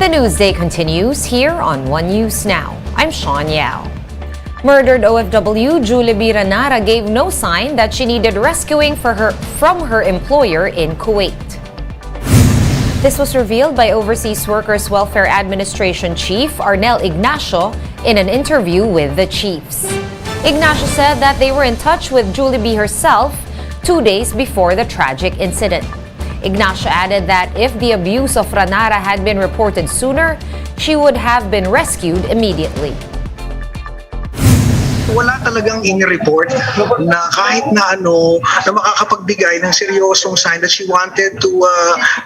The Newsday continues here on One News Now. I'm Sean Yao. Murdered OFW Julie Ranara gave no sign that she needed rescuing from her employer in Kuwait. This was revealed by Overseas Workers Welfare Administration Chief Arnel Ignacio in an interview with the Chiefs. Ignacio said that they were in touch with Julie B herself 2 days before the tragic incident. Ignacio added that if the abuse of Ranara had been reported sooner, she would have been rescued immediately. Wala talagang in-report na kahit na na makakapagbigay ng seryosong sign that she wanted to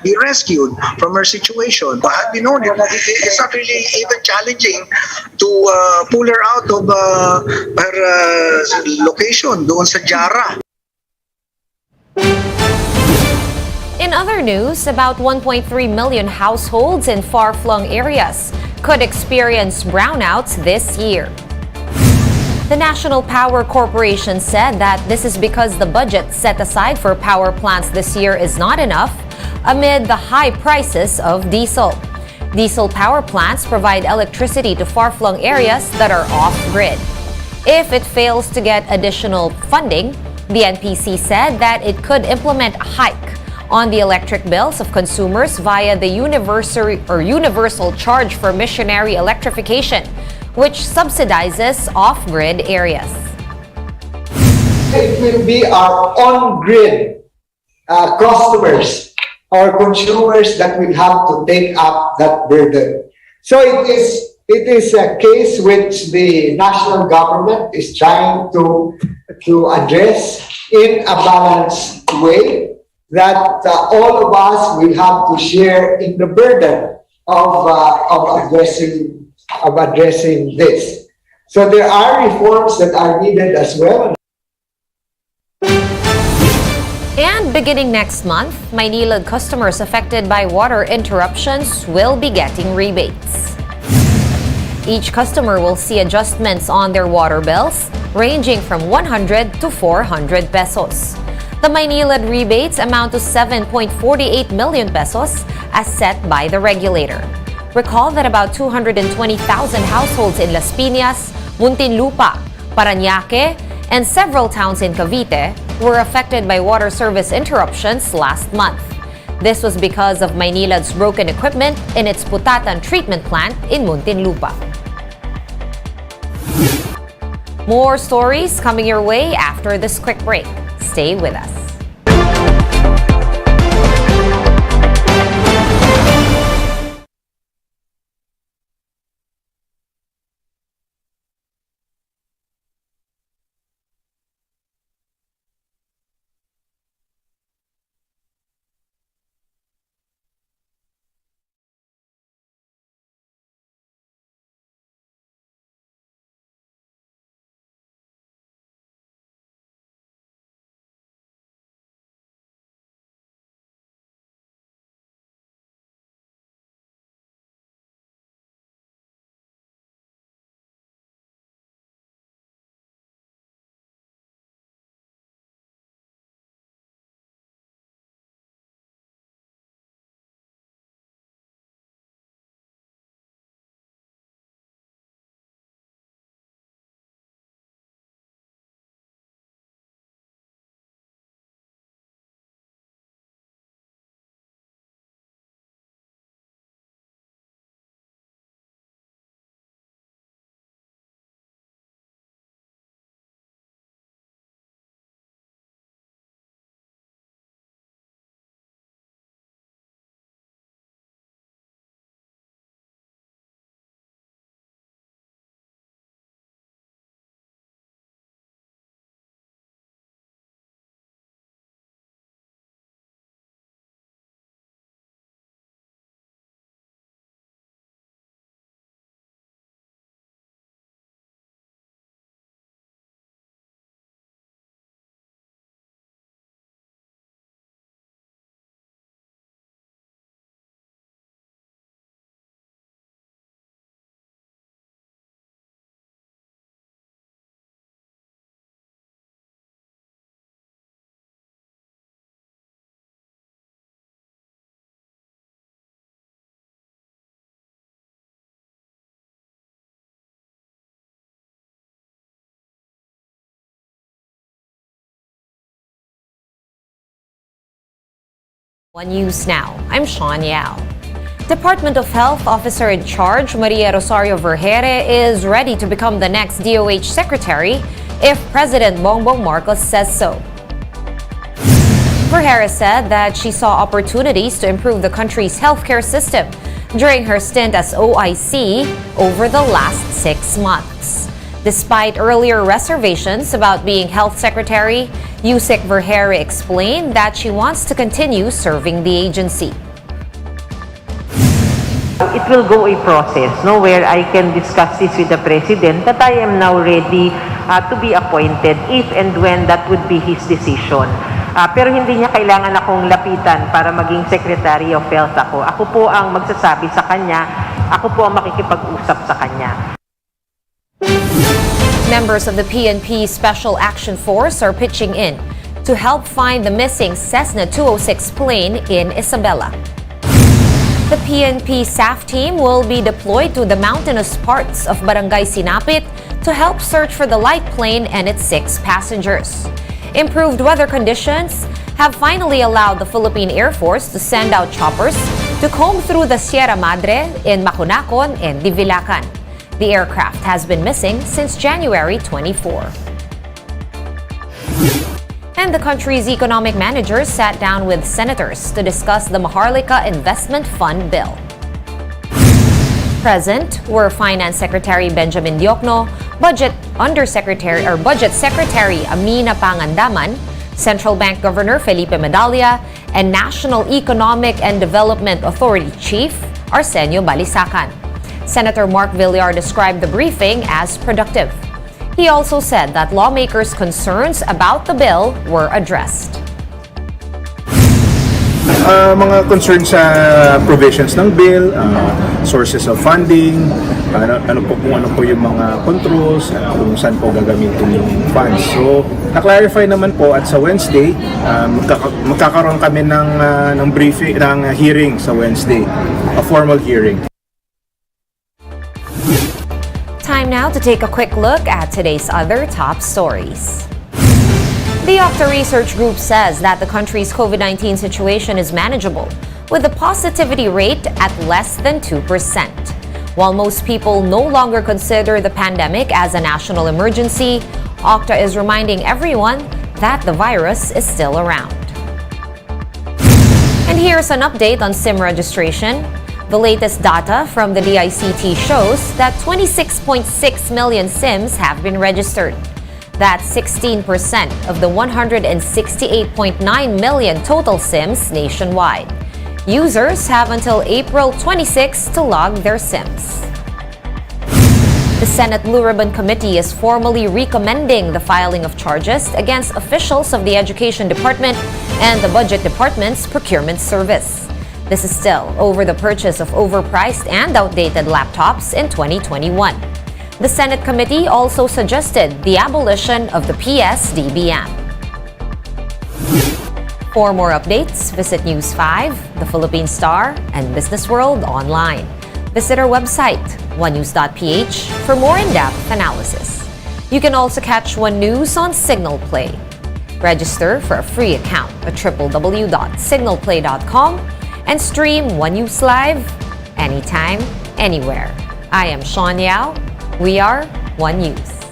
be rescued from her situation. But had we known it, it's not really even challenging to pull her out of her location doon sa Jara. In other news, about 1.3 million households in far-flung areas could experience brownouts this year. The National Power Corporation said that this is because the budget set aside for power plants this year is not enough amid the high prices of diesel. Diesel power plants provide electricity to far-flung areas that are off-grid. If it fails to get additional funding, the NPC said that it could implement a hike on the electric bills of consumers via the universal charge for missionary electrification, which subsidizes off-grid areas. It will be our on-grid customers or consumers that will have to take up that burden. So it is a case which the national government is trying to address in a balanced way, that all of us will have to share in the burden of addressing this. So there are reforms that are needed as well. And beginning next month, Maynilad customers affected by water interruptions will be getting rebates. Each customer will see adjustments on their water bills ranging from 100 to 400 pesos. The Maynilad rebates amount to 7.48 million pesos as set by the regulator. Recall that about 220,000 households in Las Piñas, Muntinlupa, Parañaque, and several towns in Cavite were affected by water service interruptions last month. This was because of Maynilad's broken equipment in its Putatan treatment plant in Muntinlupa. More stories coming your way after this quick break. Stay with us. One News Now, I'm Sean Yao. Department of Health Officer in Charge Maria Rosario Vergeire is ready to become the next DOH Secretary if President Bongbong Marcos says so. Vergeire said that she saw opportunities to improve the country's healthcare system during her stint as OIC over the last 6 months. Despite earlier reservations about being health secretary, Yusek Vergeire explained that she wants to continue serving the agency. It will go a process, no, where I can discuss this with the President that I am now ready to be appointed if and when that would be his decision. Pero hindi niya kailangan akong lapitan para maging Secretary of Health ako. Ako po ang magsasabi sa kanya, ako po ang makikipag-usap sa kanya. Members of the PNP Special Action Force are pitching in to help find the missing Cessna 206 plane in Isabela. The PNP SAF team will be deployed to the mountainous parts of Barangay Sinapit to help search for the light plane and its 6 passengers. Improved weather conditions have finally allowed the Philippine Air Force to send out choppers to comb through the Sierra Madre in Macunacon and Divilacan. The aircraft has been missing since January 24. And the country's economic managers sat down with senators to discuss the Maharlika Investment Fund bill. Present were Finance Secretary Benjamin Diokno, Budget Secretary Amina Pangandaman, Central Bank Governor Felipe Medalla, and National Economic and Development Authority Chief Arsenio Balisacan. Senator Mark Villar described the briefing as productive. He also said that lawmakers' concerns about the bill were addressed. Mga concerns sa provisions ng bill, sources of funding, ano po yung mga controls, kung saan po gagamitin yung funds. So, na-clarify naman po at sa Wednesday, magkakaroon kami ng briefing, ng hearing sa Wednesday, a formal hearing. Time now to take a quick look at today's other top stories. The Octa Research Group says that the country's COVID-19 situation is manageable, with the positivity rate at less than 2%. While most people no longer consider the pandemic as a national emergency, Octa is reminding everyone that the virus is still around. And here's an update on SIM registration. The latest data from the DICT shows that 26.6 million SIMs have been registered. That's 16% of the 168.9 million total SIMs nationwide. Users have until April 26 to log their SIMs. The Senate Blue Ribbon Committee is formally recommending the filing of charges against officials of the Education Department and the Budget Department's procurement service. This is still over the purchase of overpriced and outdated laptops in 2021. The Senate committee also suggested the abolition of the PS-DBM. For more updates, visit News 5, The Philippine Star, and Business World online. Visit our website, onenews.ph, for more in-depth analysis. You can also catch One News on Signal Play. Register for a free account at www.signalplay.com and stream One News Live anytime, anywhere. I am Sean Yao. We are One News.